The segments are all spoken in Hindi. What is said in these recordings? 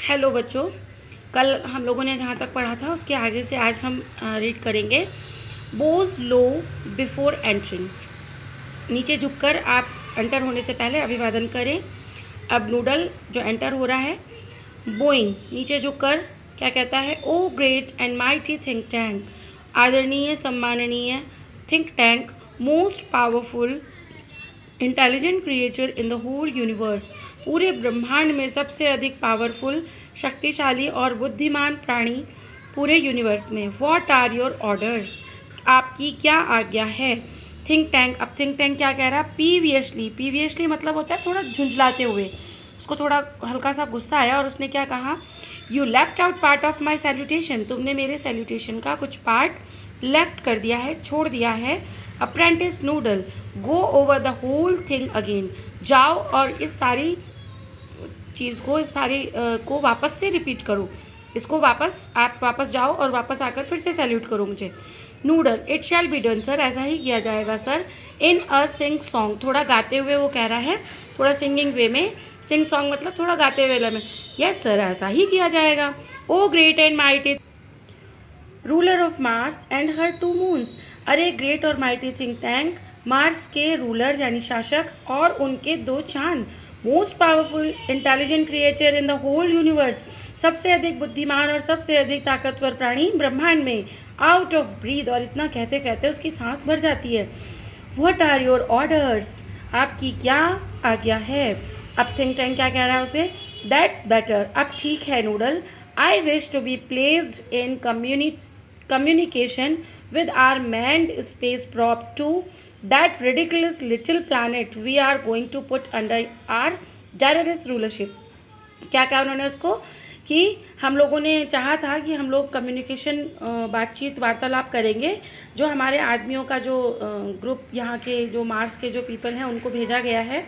हेलो बच्चों, कल हम लोगों ने जहाँ तक पढ़ा था उसके आगे से आज हम रीड करेंगे। बोज लो बिफोर एंटरिंग। नीचे झुककर आप एंटर होने से पहले अभिवादन करें। अब नूडल जो एंटर हो रहा है, बोइंग नीचे झुककर क्या कहता है? Oh great and mighty think tank, आदरणीय सम्माननीय think tank, most powerful intelligent creature in the whole universe, पूरे ब्रह्मांड में सबसे अधिक पावरफुल, शक्तिशाली और बुद्धिमान प्राणी पूरे यूनिवर्स में। व्हाट आर योर ऑर्डर्स, आपकी क्या आज्ञा है? थिंक टैंक, अब थिंक टैंक क्या कह रहा है? पीवियसली मतलब होता है थोड़ा झुंझलाते हुए, उसको थोड़ा हल्का सा गुस्सा आया और उसने क्या कहा? You left out part of my salutation, तुमने मेरे सैल्यूटेशन का कुछ पार्ट लेफ्ट कर दिया है, छोड़ दिया है। Apprentice Noodle, go over the whole thing again, जाओ और इस सारी चीज़ को, इस सारी को वापस से रिपीट करो। इसको आप वापस जाओ और वापस आकर फिर से सैल्यूट करो मुझे। Noodle, it shall be done sir, ऐसा ही किया जाएगा सर। इन अ सिंग सॉन्ग, थोड़ा गाते हुए वो कह रहा है, थोड़ा सिंगिंग वे में। सिंग सॉन्ग मतलब थोड़ा गाते हुए में। यस सर, ऐसा ही किया जाएगा। Oh great and mighty ruler of Mars and her two moons, अरे ग्रेट और माइटी थिंक टैंक, मार्स के रूलर यानी शासक और उनके दो चांद, most powerful intelligent creature in the whole universe, सबसे अधिक बुद्धिमान और सबसे अधिक ताकतवर प्राणी ब्रह्मांड में। आउट ऑफ ब्रीथ, और इतना कहते कहते उसकी सांस भर जाती है। व्हाट आर योर ऑर्डर्स, आपकी क्या आज्ञा है? अब थिंक टैंक क्या कह रहा है उसे? दैट्स बेटर, अब ठीक है Noodle. I wish to be placed in communication with our manned space probe to that ridiculous little planet we are going to put under our generous rulership। क्या कहा उन्होंने उसको? कि हम लोगों ने चाहा था कि हम लोग कम्युनिकेशन, बातचीत, वार्तालाप करेंगे। जो हमारे आदमियों का जो ग्रुप, यहाँ के जो मार्स के जो पीपल हैं उनको भेजा गया है,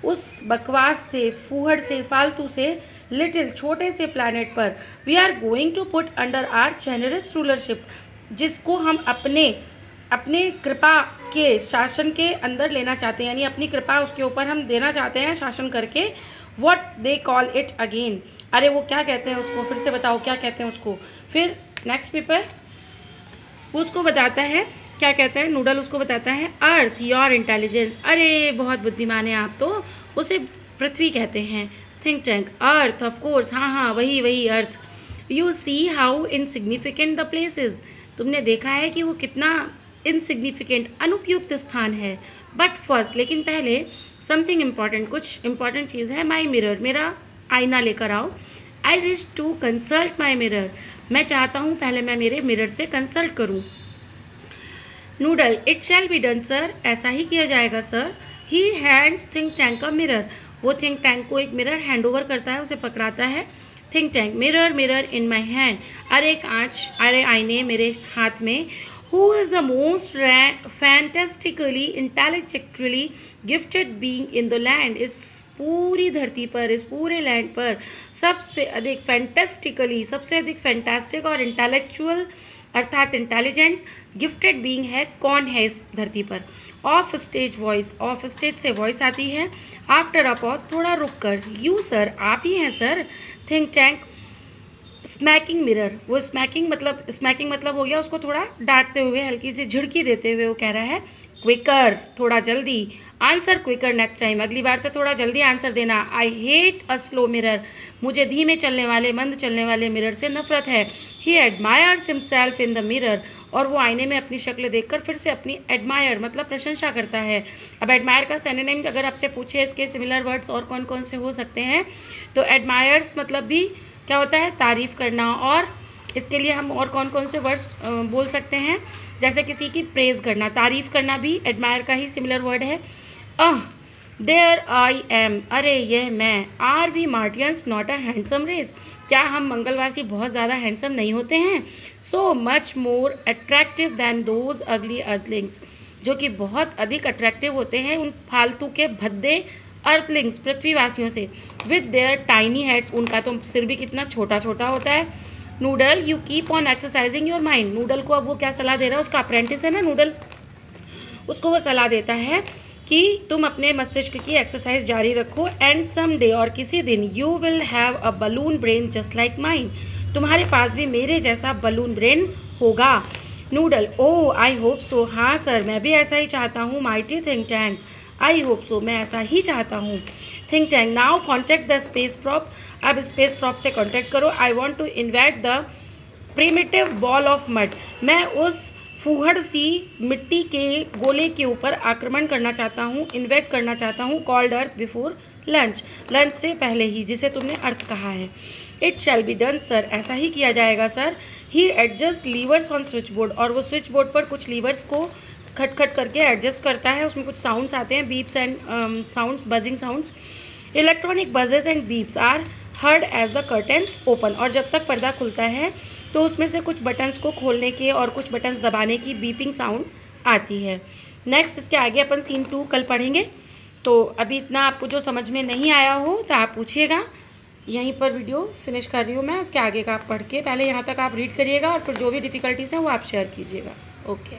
उस बकवास से, फूहड़ से, फालतू से, लिटिल छोटे से प्लैनेट पर we are going to put under our generous rulership, जिसको हम अपने कृपा के शासन के अंदर लेना चाहते हैं, यानी अपनी कृपा उसके ऊपर हम देना चाहते हैं शासन करके। What they call it again, अरे वो क्या कहते हैं उसको? फिर से बताओ क्या कहते हैं उसको? फिर नेक्स्ट पेपर वो उसको बताता है, क्या कहता है? नूडल उसको बताता है, अर्थ योर इंटेलिजेंस, अरे बहुत बुद्धिमान है आप तो, उसे पृथ्वी कहते हैं। Think tank, earth of course, हाँ वही earth. You see how insignificant the place is, तुमने देखा है कि वो कितना इनसिग्निफिकेंट, अनुपयुक्त स्थान है। बट फर्स्ट, लेकिन पहले, समथिंग इम्पॉर्टेंट, कुछ इम्पॉर्टेंट चीज़ है। माई मिरर, मेरा आईना लेकर आओ। I wish to consult my mirror, मैं चाहता हूँ पहले मैं मेरे मिरर से कंसल्ट करूँ। Noodle, it shall be done sir, ऐसा ही किया जाएगा sir. He hands think tank a mirror, वो थिंक टैंक को एक मिरर हैंड ओवर करता है, उसे पकड़ाता है। Think tank, mirror in my hand, अरे कांच, अरे आईने मेरे हाथ में। Who is the most fantastically, intellectually gifted being in the land? इस पूरी धरती पर, इस पूरे लैंड पर सबसे अधिक फैंटेस्टिकली, सबसे अधिक फैंटास्टिक और इंटेलेक्चुअल अर्थात इंटेलिजेंट गिफ्टेड बीइंग है, कौन है इस धरती पर? Of stage voice, of stage से वॉइस आती है। आफ्टर अ पॉज, थोड़ा रुक कर, यू सर, आप ही हैं sir. Think tank, smacking mirror, वो स्मैकिंग मतलब हो गया उसको थोड़ा डांटते हुए, हल्की सी झिड़की देते हुए वो कह रहा है, क्विकर, थोड़ा जल्दी, आंसर क्विकर नेक्स्ट टाइम, अगली बार से थोड़ा जल्दी आंसर देना। I hate a slow mirror, मुझे धीमे चलने वाले, मंद चलने वाले मिरर से नफरत है। He admires himself in the mirror, और वो आईने में अपनी शक्ल देखकर फिर से अपनी एडमायर मतलब प्रशंसा करता है। अब एडमायर का सिनोनिम अगर आपसे पूछे, इसके सिमिलर वर्ड्स और कौन कौन से हो सकते हैं, तो एडमायर्स मतलब भी क्या होता है? तारीफ़ करना। और इसके लिए हम और कौन कौन से वर्ड्स बोल सकते हैं? जैसे किसी की प्रेज़ करना, तारीफ़ करना भी एडमायर का ही सिमिलर वर्ड है। देयर आई एम, अरे यह मैं। Are we Martians not a handsome race, क्या हम मंगलवासी बहुत ज़्यादा हैंडसम नहीं होते हैं? So much more attractive than those ugly earthlings, जो कि बहुत अधिक अट्रैक्टिव होते हैं उन फालतू के भद्दे अर्थलिंग्स, पृथ्वीवासियों से। विद देयर टाइनी हेड्स, उनका तो सिर भी कितना छोटा छोटा होता है। Noodle, you keep on exercising your mind, noodle को अब वो क्या सलाह दे रहा है? उसका अप्रेंटिस है ना नूडल, उसको वो सलाह देता है कि तुम अपने मस्तिष्क की एक्सरसाइज जारी रखो एंड सम डे और किसी दिन you will have a balloon brain just like mine, तुम्हारे पास भी मेरे जैसा बलून ब्रेन होगा। Noodle, oh I hope so, हाँ सर मैं भी ऐसा ही चाहता हूँ। Mighty think tank, I hope so, मैं ऐसा ही चाहता हूँ। Think tank, now contact the space prop, अब स्पेस प्रॉप से कॉन्टैक्ट करो। I want to invent the primitive ball of mud, मैं उस फूहड़ सी मिट्टी के गोले के ऊपर आक्रमण करना चाहता हूँ, इन्वेट करना चाहता हूँ। कॉल्ड अर्थ बिफोर लंच, लंच से पहले ही, जिसे तुमने अर्थ कहा है। It shall be done sir, ऐसा ही किया जाएगा sir. He adjust levers on switch board, और वो स्विच बोर्ड पर कुछ लीवर्स को खटखट करके एडजस्ट करता है, उसमें कुछ साउंड्स आते हैं, beeps and sounds, buzzing sounds. Electronic buzzes and beeps are heard as the curtains open, और जब तक पर्दा खुलता है तो उसमें से कुछ बटन्स को खोलने के और कुछ बटन्स दबाने की बीपिंग साउंड आती है। नेक्स्ट इसके आगे अपन सीन 2 कल पढ़ेंगे। तो अभी इतना आपको जो समझ में नहीं आया हो तो आप पूछिएगा। यहीं पर वीडियो फिनिश कर रही हूँ मैं, इसके आगे का आप पढ़ के पहले यहाँ तक आप रीड करिएगा और फिर जो भी डिफ़िकल्टीज़ हैं वो आप शेयर कीजिएगा। ओके।